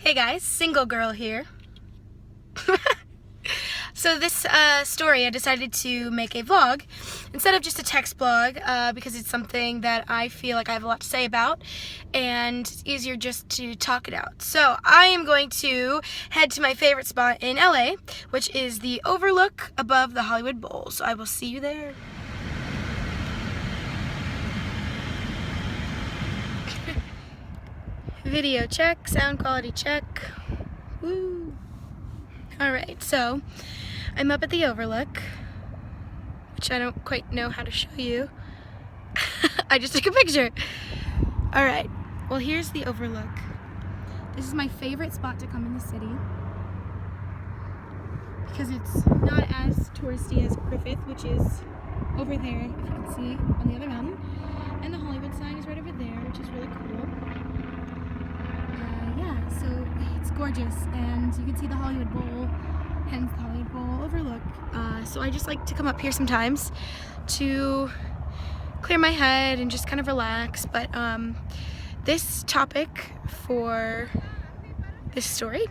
Hey guys, single girl here. So this story, I decided to make a vlog instead of just a text blog because it's something that I feel like I have a lot to say about and it's easier just to talk it out. So I am going to head to my favorite spot in LA, which is the overlook above the Hollywood Bowl. So I will see you there. Video check, sound quality check. Woo! Alright, so I'm up at the overlook, which I don't quite know how to show you. I just took a picture. Alright, well here's the overlook. This is my favorite spot to come in the city because it's not as touristy as Griffith, which is over there, if you can see, on the other mountain. And the Hollywood sign is right over there, which is really cool. Yeah, so it's gorgeous, and you can see the Hollywood Bowl, hence the Hollywood Bowl overlook. So I just like to come up here sometimes to clear my head and just kind of relax. But this topic for this story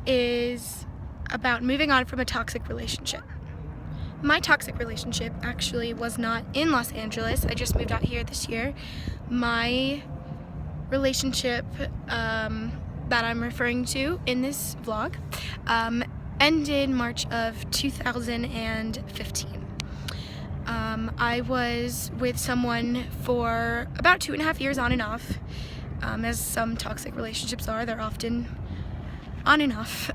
is about moving on from a toxic relationship. My toxic relationship actually was not in Los Angeles. I just moved out here this year. My relationship that I'm referring to in this vlog ended March of 2015. I was with someone for about 2.5 years on and off, as some toxic relationships are. They're often on and off.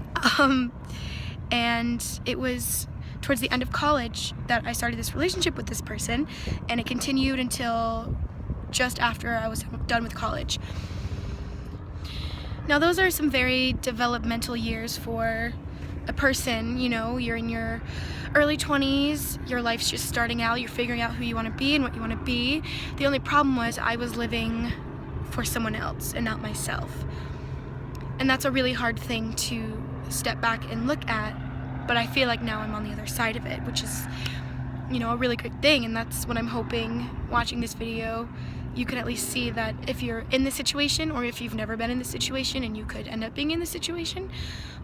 And it was towards the end of college that I started this relationship with this person, and it continued until just after I was done with college. Now those are some very developmental years for a person. You know, you're in your early 20s, your life's just starting out, you're figuring out who you want to be and what you want to be. The only problem was I was living for someone else and not myself. And that's a really hard thing to step back and look at, but I feel like now I'm on the other side of it, which is, you know, a really good thing. And that's what I'm hoping, watching this video, you can at least see that if you're in this situation, or if you've never been in this situation and you could end up being in this situation,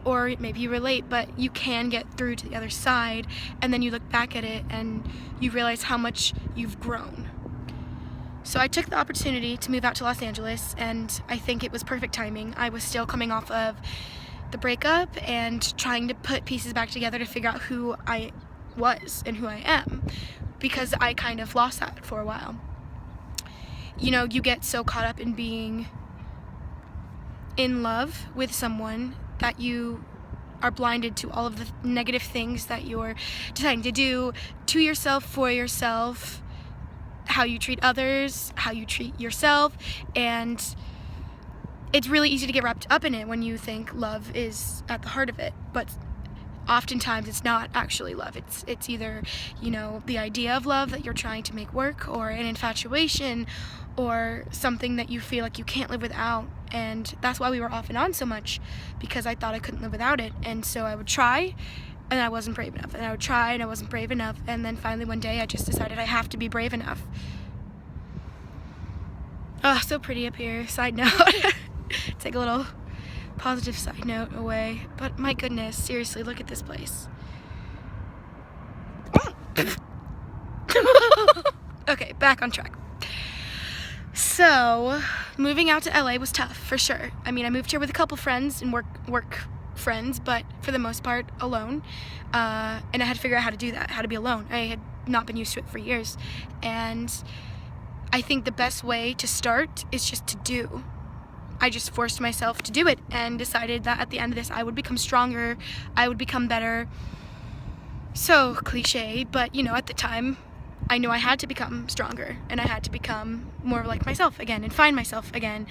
or maybe you relate, but you can get through to the other side, and then you look back at it and you realize how much you've grown. So I took the opportunity to move out to Los Angeles, and I think it was perfect timing. I was still coming off of the breakup and trying to put pieces back together to figure out who I was and who I am, because I kind of lost that for a while. You know, you get so caught up in being in love with someone that you are blinded to all of the negative things that you're deciding to do to yourself, for yourself, how you treat others, how you treat yourself, and it's really easy to get wrapped up in it when you think love is at the heart of it, but oftentimes it's not actually love. It's either, you know, the idea of love that you're trying to make work, or an infatuation, or something that you feel like you can't live without. And that's why we were off and on so much, because I thought I couldn't live without it. And so I would try, and I wasn't brave enough, and I would try, and I wasn't brave enough, and then finally one day I just decided I have to be brave enough. Oh, so pretty up here. Side note. Take a little positive side note away, but my goodness, seriously, look at this place. Okay, back on track. So, moving out to LA was tough, for sure. I mean, I moved here with a couple friends and work friends, but for the most part, alone. And I had to figure out how to do that, how to be alone. I had not been used to it for years. And I think the best way to start is just to do. I just forced myself to do it and decided that at the end of this I would become stronger, I would become better. So cliche, but you know, at the time I knew I had to become stronger, and I had to become more like myself again and find myself again.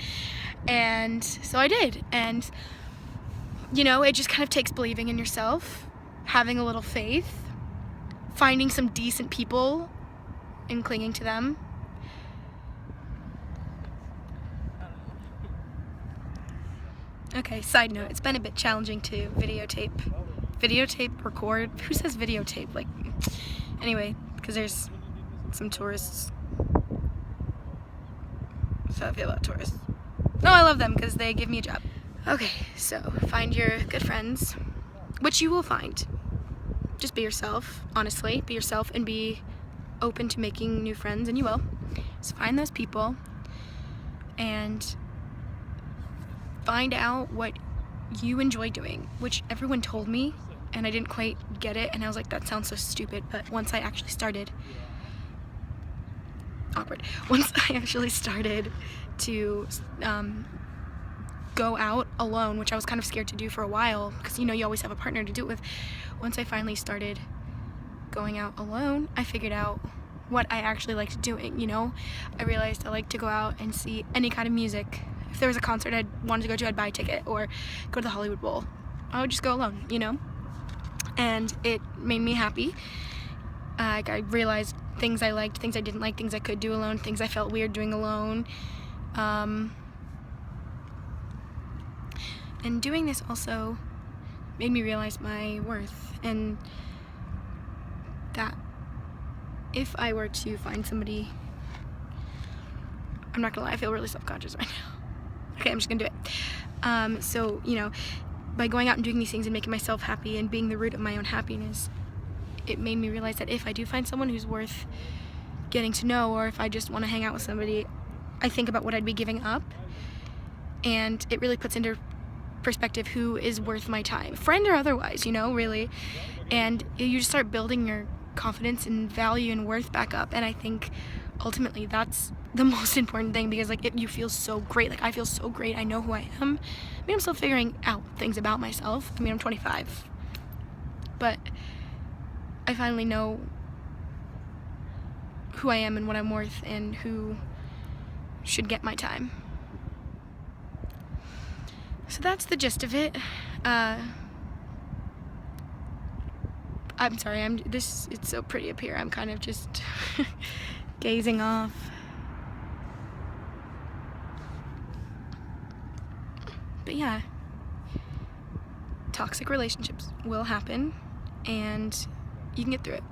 And so I did. And you know, it just kind of takes believing in yourself, having a little faith, finding some decent people and clinging to them. Okay, side note, it's been a bit challenging to videotape, record. Who says videotape? Like, anyway, because there's some tourists. So I feel about tourists. No, I love them because they give me a job. Okay, so find your good friends, which you will find. Just be yourself, honestly. Be yourself and be open to making new friends, and you will. So find those people and find out what you enjoy doing, which everyone told me, and I didn't quite get it, and I was like, that sounds so stupid, but once I actually started, once I actually started to go out alone, which I was kind of scared to do for a while, because you know you always have a partner to do it with. Once I finally started going out alone, I figured out what I actually liked doing, you know? I realized I liked to go out and see any kind of music. If there was a concert I wanted to go to, I'd buy a ticket or go to the Hollywood Bowl. I would just go alone, you know? And it made me happy. I realized things I liked, things I didn't like, things I could do alone, things I felt weird doing alone. And doing this also made me realize my worth, and that if I were to find somebody, I'm not gonna lie, I feel really self-conscious right now. Okay, I'm just gonna do it. So, you know, by going out and doing these things and making myself happy and being the root of my own happiness, it made me realize that if I do find someone who's worth getting to know, or if I just want to hang out with somebody, I think about what I'd be giving up, and it really puts into perspective who is worth my time, friend or otherwise, you know, really. And you just start building your confidence and value and worth back up, and I think ultimately that's the most important thing, because like you feel so great. Like I feel so great, I know who I am. I mean, I'm still figuring out things about myself. I mean, I'm 25, but I finally know who I am and what I'm worth and who should get my time. So that's the gist of it. I'm sorry, it's so pretty up here. I'm kind of just gazing off. But yeah, toxic relationships will happen, and you can get through it.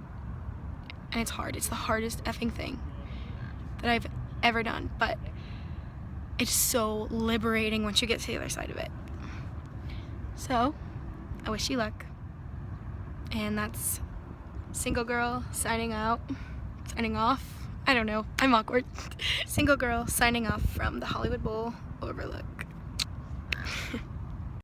And it's hard. It's the hardest effing thing that I've ever done, but it's so liberating once you get to the other side of it. So, I wish you luck. And that's Single Girl signing off. I don't know, I'm awkward. Single Girl signing off from the Hollywood Bowl Overlook.